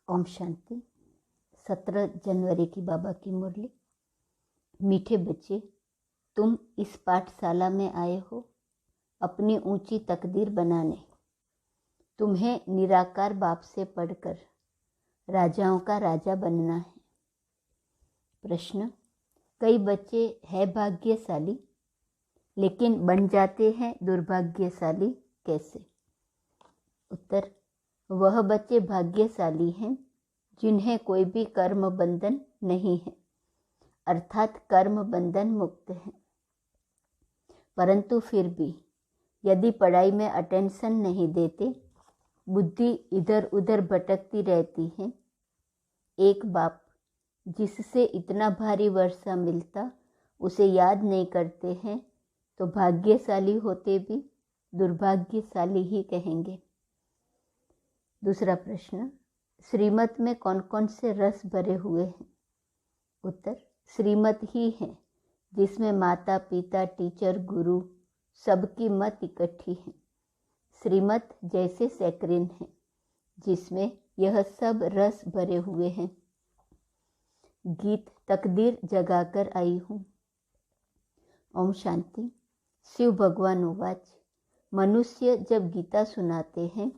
ओम शांति। 17 जनवरी की बाबा की मुरली। मीठे बच्चे, तुम इस पाठशाला में आए हो अपनी ऊंची तकदीर बनाने। तुम्हें निराकार बाप से पढ़कर राजाओं का राजा बनना है। प्रश्न: कई बच्चे हैं भाग्यशाली लेकिन बन जाते हैं दुर्भाग्यशाली कैसे? उत्तर: वह बच्चे भाग्यशाली हैं जिन्हें कोई भी कर्म बंधन नहीं है, अर्थात कर्म बंधन मुक्त है। परंतु फिर भी यदि पढ़ाई में अटेंशन नहीं देते, बुद्धि इधर उधर भटकती रहती है। एक बाप जिससे इतना भारी वर्षा मिलता उसे याद नहीं करते हैं तो भाग्यशाली होते भी दुर्भाग्यशाली ही कहेंगे। दूसरा प्रश्न: श्रीमत में कौन कौन से रस भरे हुए हैं? उत्तर: श्रीमत ही है जिसमें माता पिता टीचर गुरु सबकी मत इकट्ठी है। श्रीमत जैसे सैक्रिन है जिसमें यह सब रस भरे हुए हैं। गीत तकदीर जगाकर आई हूँ। ओम शांति। शिव भगवान उवाच: मनुष्य जब गीता सुनाते हैं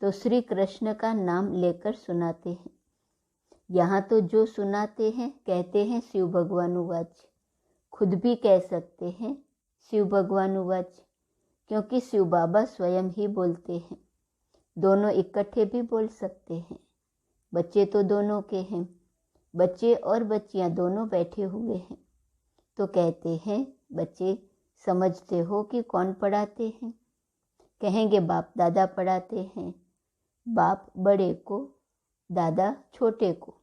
तो श्री कृष्ण का नाम लेकर सुनाते हैं। यहाँ तो जो सुनाते हैं कहते हैं शिव भगवान उवाच, खुद भी कह सकते हैं शिव भगवान उवाच, क्योंकि शिव बाबा स्वयं ही बोलते हैं। दोनों इकट्ठे भी बोल सकते हैं। बच्चे तो दोनों के हैं, बच्चे और बच्चियाँ दोनों बैठे हुए हैं। तो कहते हैं बच्चे, समझते हो कि कौन पढ़ाते हैं? कहेंगे बाप दादा पढ़ाते हैं। बाप बड़े को, दादा छोटे को,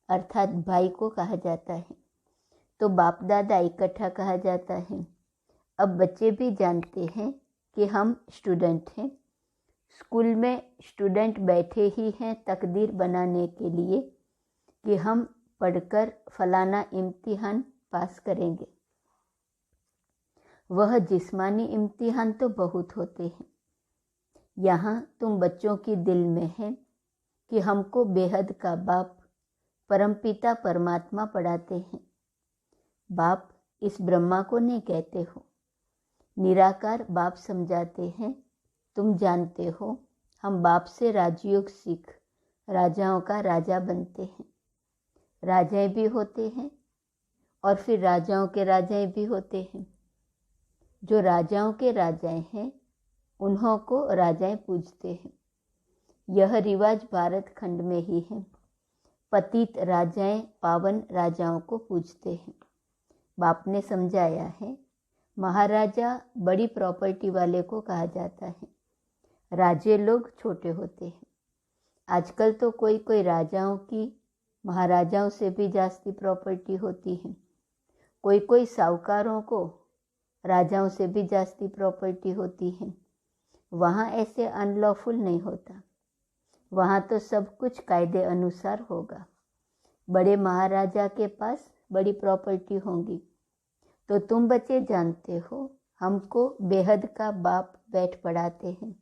अर्थात भाई को कहा जाता है। तो बाप दादा इकट्ठा कहा जाता है। अब बच्चे भी जानते हैं कि हम स्टूडेंट हैं। स्कूल में स्टूडेंट बैठे ही हैं तकदीर बनाने के लिए कि हम पढ़कर फलाना इम्तिहान पास करेंगे। वह जिस्मानी इम्तिहान तो बहुत होते हैं। यहाँ तुम बच्चों की दिल में है कि हमको बेहद का बाप परमपिता परमात्मा पढ़ाते हैं। बाप इस ब्रह्मा को नहीं कहते हो, निराकार बाप समझाते हैं। तुम जानते हो हम बाप से राजयोग सीख राजाओं का राजा बनते हैं। राजाएं भी होते हैं और फिर राजाओं के राजाएं भी होते हैं। जो राजाओं के राजाएं हैं उन्हों को राजाएं पूजते हैं। यह रिवाज भारत खंड में ही है। पतित राजाएं पावन राजाओं को पूजते हैं। बाप ने समझाया है, महाराजा बड़ी प्रॉपर्टी वाले को कहा जाता है, राजे लोग छोटे होते हैं। आजकल तो कोई कोई राजाओं की महाराजाओं से भी जास्ती प्रॉपर्टी होती है। कोई कोई साहूकारों को राजाओं से भी जास्ती प्रॉपर्टी होती है। वहाँ ऐसे अनलॉफुल नहीं होता। वहाँ तो सब कुछ कायदे अनुसार होगा। बड़े महाराजा के पास बड़ी प्रॉपर्टी होंगी। तो तुम बच्चे जानते हो हमको बेहद का बाप बैठ पढ़ाते हैं।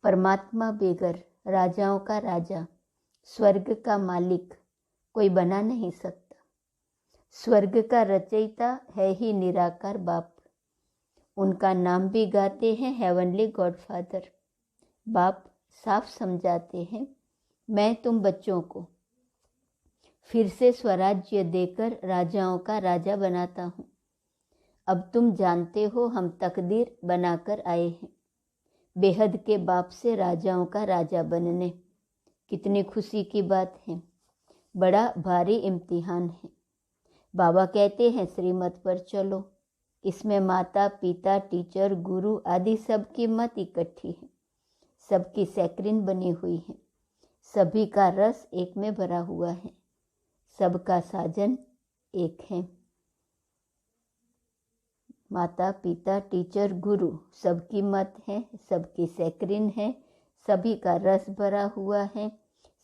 परमात्मा बेगर राजाओं का राजा, स्वर्ग का मालिक कोई बना नहीं सकता। स्वर्ग का रचयिता है ही निराकार बाप। उनका नाम भी गाते हैं हेवनली गॉडफादर। बाप साफ समझाते हैं, मैं तुम बच्चों को फिर से स्वराज्य देकर राजाओं का राजा बनाता हूँ। अब तुम जानते हो हम तकदीर बनाकर आए हैं बेहद के बाप से राजाओं का राजा बनने। कितनी खुशी की बात है। बड़ा भारी इम्तिहान है। बाबा कहते हैं श्रीमत पर चलो। इसमें माता पिता टीचर गुरु आदि सबकी मत इकट्ठी है। सबकी सैक्रिन बनी हुई है। सभी का रस एक में भरा हुआ है। सबका साजन एक है। माता पिता टीचर गुरु सबकी मत है, सबकी सैक्रिन है, सभी का रस भरा हुआ है।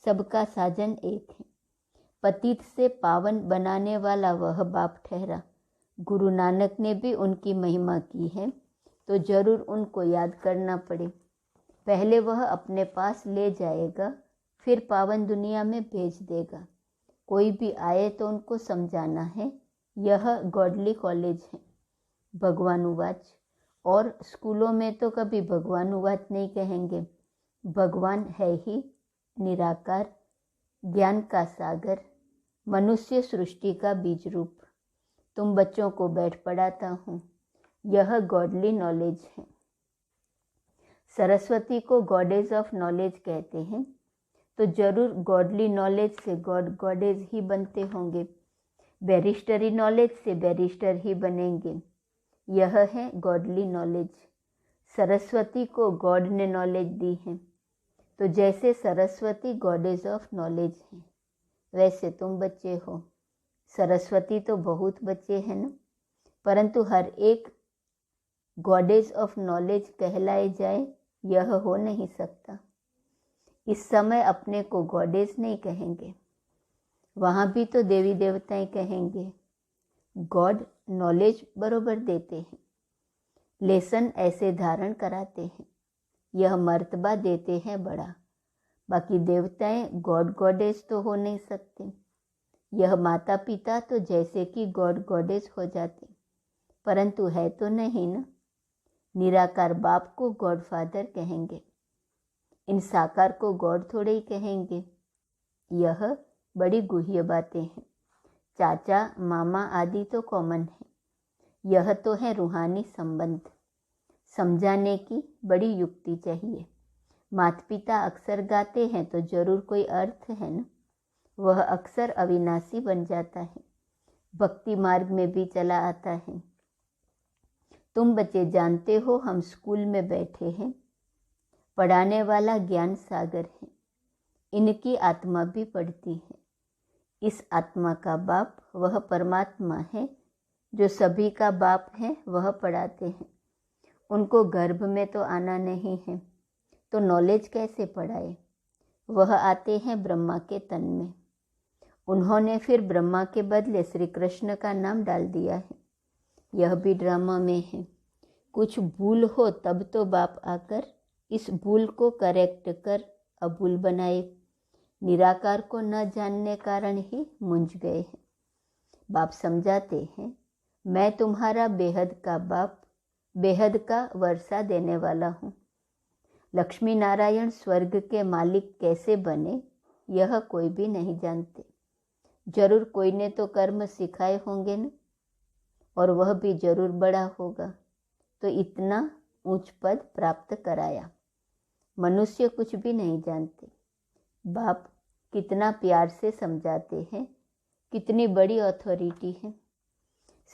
सबका साजन एक है। पतित से पावन बनाने वाला वह बाप ठहरा। गुरु नानक ने भी उनकी महिमा की है तो जरूर उनको याद करना पड़े। पहले वह अपने पास ले जाएगा, फिर पावन दुनिया में भेज देगा। कोई भी आए तो उनको समझाना है, यह गॉडली कॉलेज है। भगवान उवाच। और स्कूलों में तो कभी भगवान उवाच नहीं कहेंगे। भगवान है ही निराकार, ज्ञान का सागर, मनुष्य सृष्टि का बीज रूप। तुम बच्चों को बैठ पढ़ाता हूँ, यह गॉडली नॉलेज है। सरस्वती को गॉडेज ऑफ नॉलेज कहते हैं, तो जरूर गॉडली नॉलेज से गॉड गॉडेज ही बनते होंगे। बैरिस्टरी नॉलेज से बैरिस्टर ही बनेंगे। यह है गॉडली नॉलेज। सरस्वती को गॉड ने नॉलेज दी है, तो जैसे सरस्वती गॉडेज ऑफ नॉलेज है, वैसे तुम बच्चे हो। सरस्वती तो बहुत बच्चे हैं ना, परंतु हर एक गॉडेज ऑफ नॉलेज कहलाए जाए, यह हो नहीं सकता। इस समय अपने को गॉडेज नहीं कहेंगे, वहाँ भी तो देवी देवताएं कहेंगे। गॉड नॉलेज बरोबर देते हैं, लेसन ऐसे धारण कराते हैं, यह मर्तबा देते हैं बड़ा। बाकी देवताएं गॉड गॉडेज तो हो नहीं सकते। यह माता पिता तो जैसे कि गॉड गॉडेज हो जाते, परंतु है तो नहीं ना। निराकार बाप को गॉड फादर कहेंगे, इन साकार को गॉड थोड़े ही कहेंगे। यह बड़ी गुह्य बातें हैं। चाचा मामा आदि तो कॉमन है, यह तो है रूहानी संबंध। समझाने की बड़ी युक्ति चाहिए। माता पिता अक्सर गाते हैं तो जरूर कोई अर्थ है ना, वह अक्सर अविनाशी बन जाता है, भक्ति मार्ग में भी चला आता है। तुम बच्चे जानते हो हम स्कूल में बैठे हैं, पढ़ाने वाला ज्ञान सागर है, इनकी आत्मा भी पढ़ती है। इस आत्मा का बाप वह परमात्मा है, जो सभी का बाप है, वह पढ़ाते हैं। उनको गर्भ में तो आना नहीं है, तो नॉलेज कैसे पढ़ाए। वह आते हैं ब्रह्मा के तन में। उन्होंने फिर ब्रह्मा के बदले श्री कृष्ण का नाम डाल दिया है। यह भी ड्रामा में है। कुछ भूल हो तब तो बाप आकर इस भूल को करेक्ट कर अभूल बनाए। निराकार को न जानने कारण ही मूंझ गए हैं। बाप समझाते हैं, मैं तुम्हारा बेहद का बाप, बेहद का वर्षा देने वाला हूँ। लक्ष्मी नारायण स्वर्ग के मालिक कैसे बने, यह कोई भी नहीं जानते। जरूर कोई ने तो कर्म सिखाए होंगे न, और वह भी जरूर बड़ा होगा, तो इतना ऊंच पद प्राप्त कराया। मनुष्य कुछ भी नहीं जानते। बाप कितना प्यार से समझाते हैं, कितनी बड़ी अथॉरिटी है।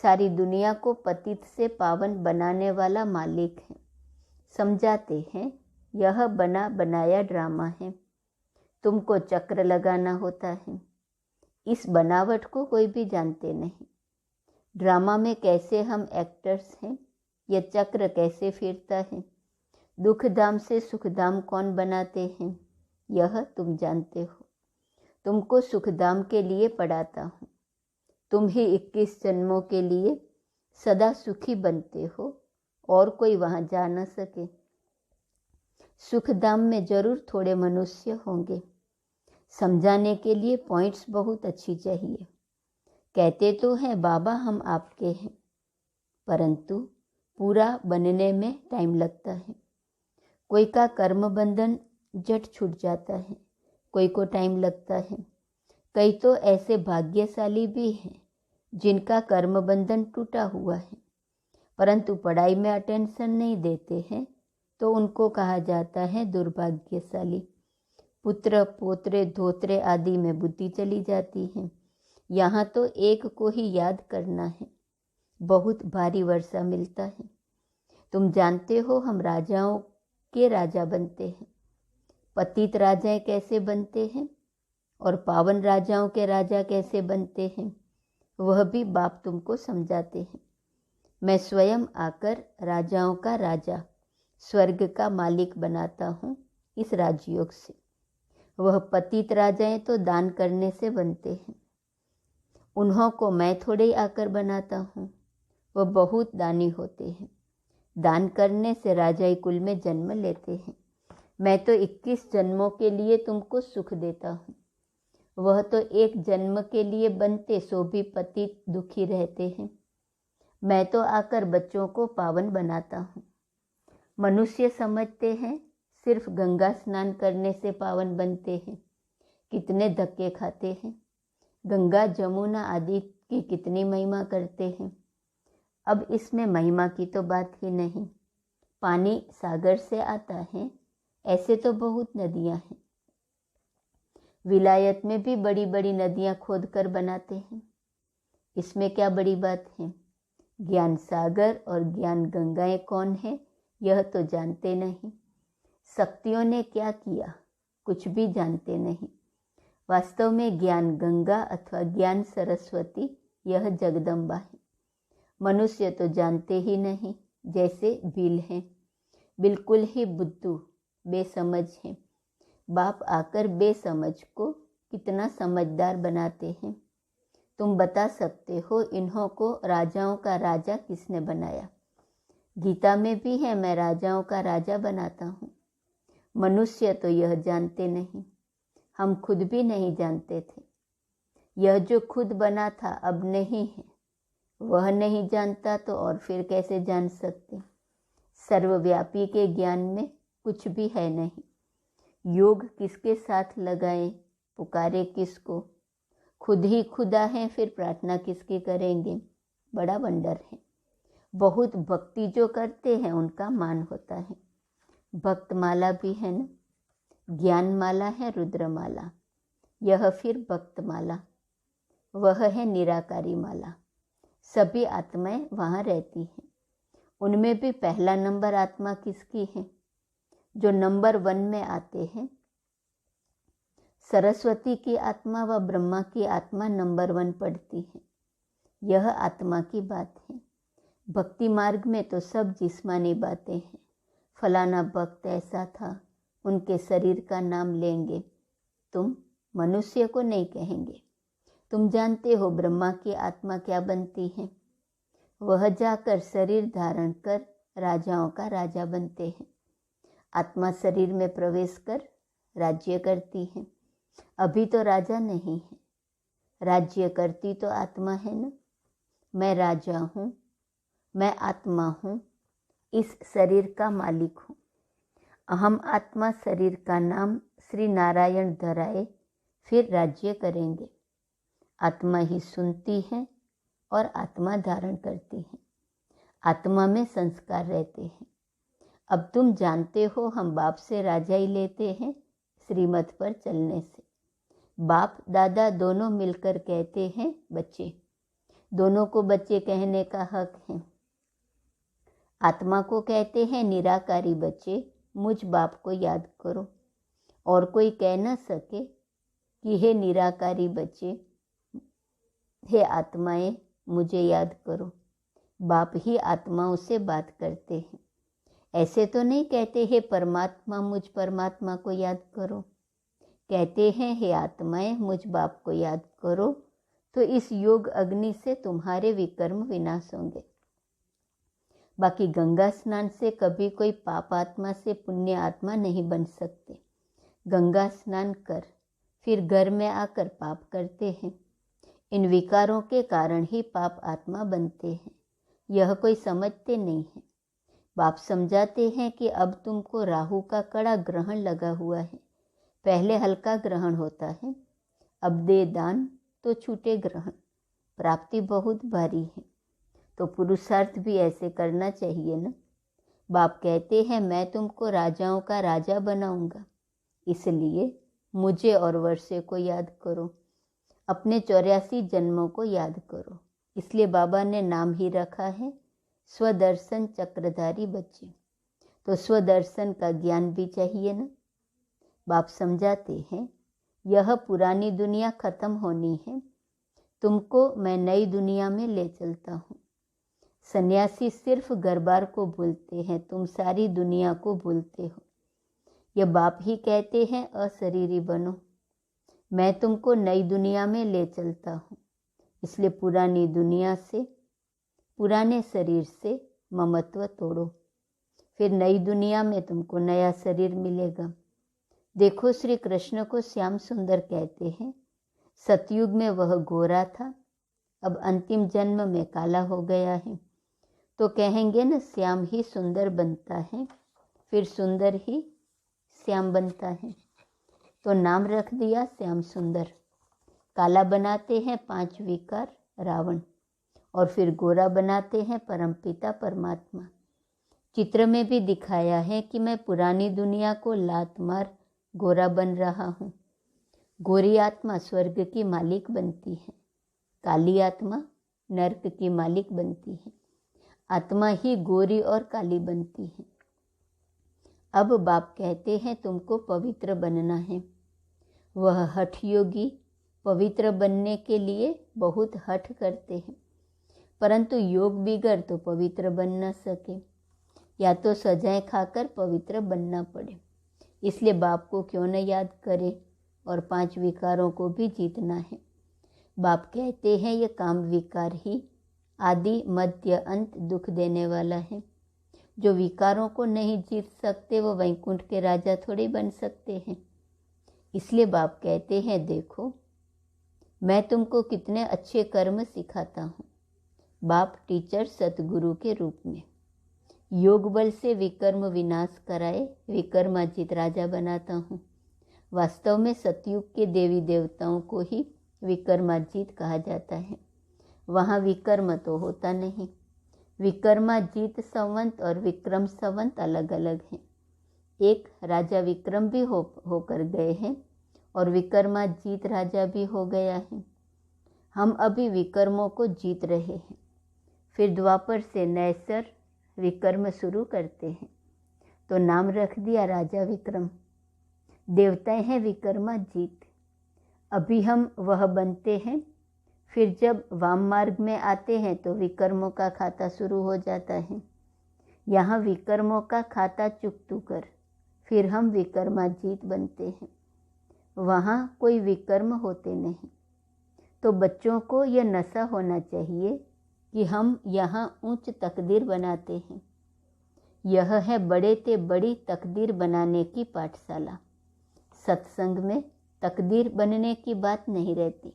सारी दुनिया को पतित से पावन बनाने वाला मालिक है। समझाते हैं, यह बना बनाया ड्रामा है, तुमको चक्र लगाना होता है। इस बनावट को कोई भी जानते नहीं। ड्रामा में कैसे हम एक्टर्स हैं, यह चक्र कैसे फिरता है, दुख धाम से सुख धाम कौन बनाते हैं, यह तुम जानते हो। तुमको सुख धाम के लिए पढ़ाता हूँ। तुम ही 21 जन्मों के लिए सदा सुखी बनते हो, और कोई वहाँ जा न सके। सुख धाम में जरूर थोड़े मनुष्य होंगे। समझाने के लिए पॉइंट्स बहुत अच्छी चाहिए। कहते तो हैं बाबा हम आपके हैं, परंतु पूरा बनने में टाइम लगता है। कोई का कर्म बंधन झट छूट जाता है, कोई को टाइम लगता है। कई तो ऐसे भाग्यशाली भी हैं जिनका कर्म बंधन टूटा हुआ है, परंतु पढ़ाई में अटेंशन नहीं देते हैं, तो उनको कहा जाता है दुर्भाग्यशाली। पुत्र पोत्रे धोत्रे आदि में बुद्धि चली जाती है। यहाँ तो एक को ही याद करना है, बहुत भारी वर्षा मिलता है। तुम जानते हो हम राजाओं के राजा बनते हैं। पतित राजाएं कैसे बनते हैं और पावन राजाओं के राजा कैसे बनते हैं, वह भी बाप तुमको समझाते हैं। मैं स्वयं आकर राजाओं का राजा, स्वर्ग का मालिक बनाता हूँ इस राजयोग से। वह पतित राजाएं तो दान करने से बनते हैं, उन्हों को मैं थोड़े ही आकर बनाता हूँ। वह बहुत दानी होते हैं, दान करने से राजाई कुल में जन्म लेते हैं। मैं तो 21 जन्मों के लिए तुमको सुख देता हूँ। वह तो एक जन्म के लिए बनते सो भी पति दुखी रहते हैं। मैं तो आकर बच्चों को पावन बनाता हूँ। मनुष्य समझते हैं सिर्फ गंगा स्नान करने से पावन बनते हैं। कितने धक्के खाते हैं। गंगा जमुना आदि की कितनी महिमा करते हैं। अब इसमें महिमा की तो बात ही नहीं। पानी सागर से आता है, ऐसे तो बहुत नदियां हैं। विलायत में भी बड़ी बड़ी नदियां खोद कर बनाते हैं। इसमें क्या बड़ी बात है। ज्ञान सागर और ज्ञान गंगाएं कौन है यह तो जानते नहीं। शक्तियों ने क्या किया कुछ भी जानते नहीं। वास्तव में ज्ञान गंगा अथवा ज्ञान सरस्वती यह जगदम्बा है। मनुष्य तो जानते ही नहीं, जैसे भील हैं, बिल्कुल ही बुद्धू बेसमझ हैं। बाप आकर बेसमझ को कितना समझदार बनाते हैं। तुम बता सकते हो इन्हों को राजाओं का राजा किसने बनाया। गीता में भी है, मैं राजाओं का राजा बनाता हूँ। मनुष्य तो यह जानते नहीं। हम खुद भी नहीं जानते थे। यह जो खुद बना था अब नहीं है। वह नहीं जानता तो और फिर कैसे जान सकते। सर्वव्यापी के ज्ञान में कुछ भी है नहीं। योग किसके साथ लगाएं, पुकारे किसको। खुद ही खुदा है, फिर प्रार्थना किसकी करेंगे। बड़ा वंडर है। बहुत भक्ति जो करते हैं उनका मान होता है। भक्त माला भी है ना। ज्ञान माला है रुद्रमाला, यह फिर भक्त माला, वह है निराकारी माला। सभी आत्माएं वहाँ रहती हैं। उनमें भी पहला नंबर आत्मा किसकी है। जो नंबर 1 में आते हैं, सरस्वती की आत्मा व ब्रह्मा की आत्मा नंबर 1 पढ़ती है। यह आत्मा की बात है। भक्ति मार्ग में तो सब जिस्मानी बातें हैं। फलाना भक्त ऐसा था, उनके शरीर का नाम लेंगे। तुम मनुष्य को नहीं कहेंगे। तुम जानते हो ब्रह्मा की आत्मा क्या बनती है। वह जाकर शरीर धारण कर राजाओं का राजा बनते हैं। आत्मा शरीर में प्रवेश कर राज्य करती है। अभी तो राजा नहीं है, राज्य करती तो आत्मा है ना। मैं राजा हूँ, मैं आत्मा हूँ, इस शरीर का मालिक हूँ। अहम आत्मा शरीर का नाम श्री नारायण धराए, फिर राज्य करेंगे। आत्मा ही सुनती है और आत्मा धारण करती है। आत्मा में संस्कार रहते हैं। अब तुम जानते हो हम बाप से राजा ही लेते हैं श्रीमत पर चलने से। बाप दादा दोनों मिलकर कहते हैं बच्चे। दोनों को बच्चे कहने का हक है। आत्मा को कहते हैं निराकारी बच्चे, मुझ बाप को याद करो। और कोई कह न सके कि हे निराकारी बच्चे, हे आत्माएं मुझे याद करो। बाप ही आत्माओं से बात करते हैं। ऐसे तो नहीं कहते हे परमात्मा मुझ परमात्मा को याद करो। कहते हैं हे आत्माएं मुझ बाप को याद करो, तो इस योग अग्नि से तुम्हारे विकर्म विनाश होंगे। बाकी गंगा स्नान से कभी कोई पाप आत्मा से पुण्य आत्मा नहीं बन सकते। गंगा स्नान कर फिर घर में आकर पाप करते हैं। इन विकारों के कारण ही पाप आत्मा बनते हैं। यह कोई समझते नहीं है। बाप समझाते हैं कि अब तुमको राहु का कड़ा ग्रहण लगा हुआ है। पहले हल्का ग्रहण होता है, अब दे दान तो छूटे ग्रहण। प्राप्ति बहुत भारी है, तो पुरुषार्थ भी ऐसे करना चाहिए ना। बाप कहते हैं मैं तुमको राजाओं का राजा बनाऊंगा, इसलिए मुझे और वर्षे को याद करो। अपने 84 जन्मों को याद करो। इसलिए बाबा ने नाम ही रखा है स्वदर्शन चक्रधारी बच्चे। तो स्वदर्शन का ज्ञान भी चाहिए ना। बाप समझाते हैं यह पुरानी दुनिया खत्म होनी है, तुमको मैं नई दुनिया में ले चलता हूँ। सन्यासी सिर्फ घर बार को भूलते हैं, तुम सारी दुनिया को भूलते हो। यह बाप ही कहते हैं अशरीरी बनो। मैं तुमको नई दुनिया में ले चलता हूँ। इसलिए पुरानी दुनिया से, पुराने शरीर से ममत्व तोड़ो। फिर नई दुनिया में तुमको नया शरीर मिलेगा। देखो, श्री कृष्ण को श्याम सुंदर कहते हैं। सतयुग में वह गोरा था, अब अंतिम जन्म में काला हो गया है। तो कहेंगे न, श्याम ही सुंदर बनता है, फिर सुंदर ही श्याम बनता है। तो नाम रख दिया श्याम सुंदर। काला बनाते हैं 5 विकार रावण, और फिर गोरा बनाते हैं परमपिता परमात्मा। चित्र में भी दिखाया है कि मैं पुरानी दुनिया को लात मार गोरा बन रहा हूँ। गोरी आत्मा स्वर्ग की मालिक बनती है, काली आत्मा नरक की मालिक बनती है। आत्मा ही गोरी और काली बनती है। अब बाप कहते हैं तुमको पवित्र बनना है। वह हठ योगी पवित्र बनने के लिए बहुत हठ करते हैं, परंतु योग बिगड़ तो पवित्र बन न सके, या तो सजाएं खाकर पवित्र बनना पड़े। इसलिए बाप को क्यों न याद करें और 5 विकारों को भी जीतना है। बाप कहते हैं ये काम विकार ही आदि मध्य अंत दुख देने वाला है। जो विकारों को नहीं जीत सकते वो वैकुंठ के राजा थोड़ी बन सकते हैं। इसलिए बाप कहते हैं देखो, मैं तुमको कितने अच्छे कर्म सिखाता हूँ। बाप टीचर सतगुरु के रूप में योग बल से विकर्म विनाश कराए विकर्माजित राजा बनाता हूँ। वास्तव में सतयुग के देवी देवताओं को ही विकर्माजित कहा जाता है। वहाँ विकर्म तो होता नहीं। विकर्माजित संवंत और विक्रम संवंत अलग अलग हैं। एक राजा विक्रम भी होकर गए हैं और विकर्माजित राजा भी हो गया है। हम अभी विकर्मों को जीत रहे हैं। फिर द्वापर से नैसर विकर्म शुरू करते हैं, तो नाम रख दिया राजा विक्रम। देवताएं हैं विकर्माजित। अभी हम वह बनते हैं। फिर जब वाम मार्ग में आते हैं तो विकर्मों का खाता शुरू हो जाता है। यहाँ विकर्मों का खाता चुकतू कर फिर हम विकर्माजित बनते हैं। वहाँ कोई विकर्म होते नहीं। तो बच्चों को यह नशा होना चाहिए कि हम यहाँ उच्च तकदीर बनाते हैं। यह है बड़े ते बड़ी तकदीर बनाने की पाठशाला। सत्संग में तकदीर बनने की बात नहीं रहती।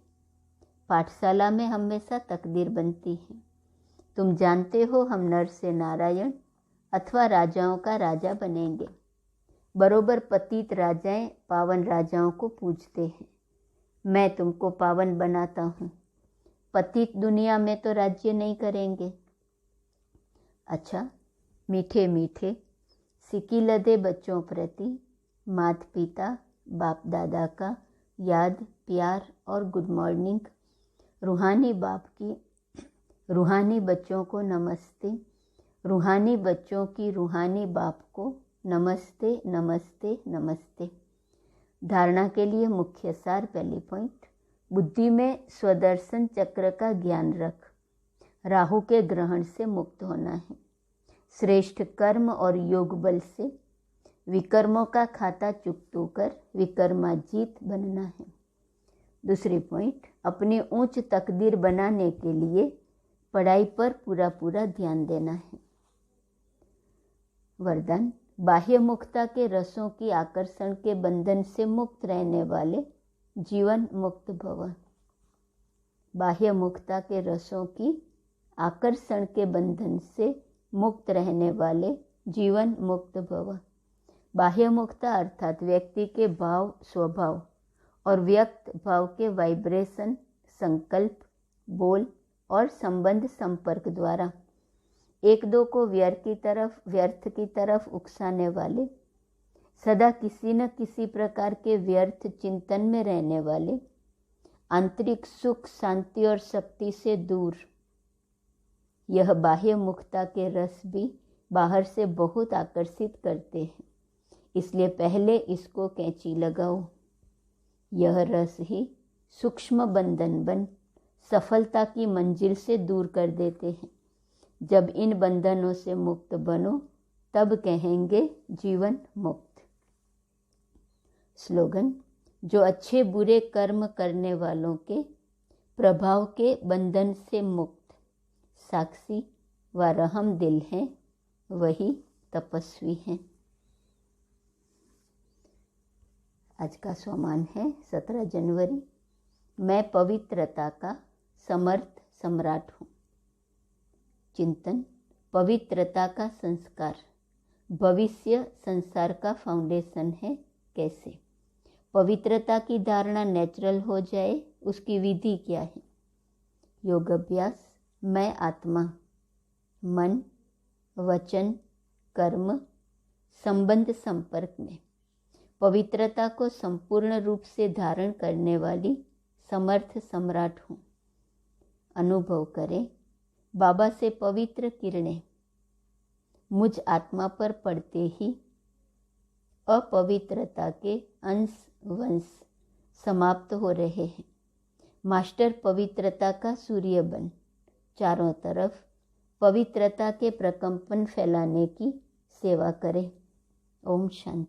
पाठशाला में हमेशा तकदीर बनती है। तुम जानते हो हम नर से नारायण अथवा राजाओं का राजा बनेंगे। बरोबर पतित राजाएं पावन राजाओं को पूजते हैं। मैं तुमको पावन बनाता हूँ। पतित दुनिया में तो राज्य नहीं करेंगे। अच्छा, मीठे मीठे सिकी लदे बच्चों प्रति माता पिता बाप दादा का याद प्यार और गुड मॉर्निंग। रूहानी बाप की रूहानी बच्चों को नमस्ते। रूहानी बच्चों की रूहानी बाप को नमस्ते नमस्ते नमस्ते। धारणा के लिए मुख्य सार। पहली पॉइंट, बुद्धि में स्वदर्शन चक्र का ज्ञान रख। राहु के ग्रहण से मुक्त होना है। श्रेष्ठ कर्म और योग बल से विकर्मों का खाता चुकतू कर विकर्माजीत बनना है। दूसरी पॉइंट, अपनी ऊंच तकदीर बनाने के लिए पढ़ाई पर पूरा पूरा ध्यान देना है। वरदान, बाह्य मुक्ता के रसों की आकर्षण के बंधन से मुक्त रहने वाले जीवन मुक्त भव। बाह्य मुक्ता के रसों की आकर्षण के बंधन से मुक्त रहने वाले जीवन मुक्त भव। बाह्य मुक्ता अर्थात व्यक्ति के भाव स्वभाव और व्यक्त भाव के वाइब्रेशन संकल्प बोल और संबंध संपर्क द्वारा एक दो को व्यर्थ की तरफ उकसाने वाले, सदा किसी न किसी प्रकार के व्यर्थ चिंतन में रहने वाले, आंतरिक सुख शांति और शक्ति से दूर। यह बाह्य मुक्ता के रस भी बाहर से बहुत आकर्षित करते हैं, इसलिए पहले इसको कैंची लगाओ। यह रस ही सूक्ष्म बंधन बन सफलता की मंजिल से दूर कर देते हैं। जब इन बंधनों से मुक्त बनो तब कहेंगे जीवन मुक्त। स्लोगन, जो अच्छे बुरे कर्म करने वालों के प्रभाव के बंधन से मुक्त साक्षी व रहम दिल हैं, वही तपस्वी हैं। आज का स्वमान है 17 जनवरी। मैं पवित्रता का समर्थ सम्राट हूँ। चिंतन, पवित्रता का संस्कार भविष्य संसार का फाउंडेशन है। कैसे पवित्रता की धारणा नेचुरल हो जाए, उसकी विधि क्या है? योग अभ्यास। मैं आत्मा, मन, वचन, कर्म, संबंध, संपर्क में पवित्रता को संपूर्ण रूप से धारण करने वाली समर्थ सम्राट हूँ। अनुभव करें, बाबा से पवित्र किरणें मुझ आत्मा पर पड़ते ही अपवित्रता के अंश वंश समाप्त हो रहे हैं। मास्टर पवित्रता का सूर्य बन चारों तरफ पवित्रता के प्रकंपन फैलाने की सेवा करें। ओम शांति।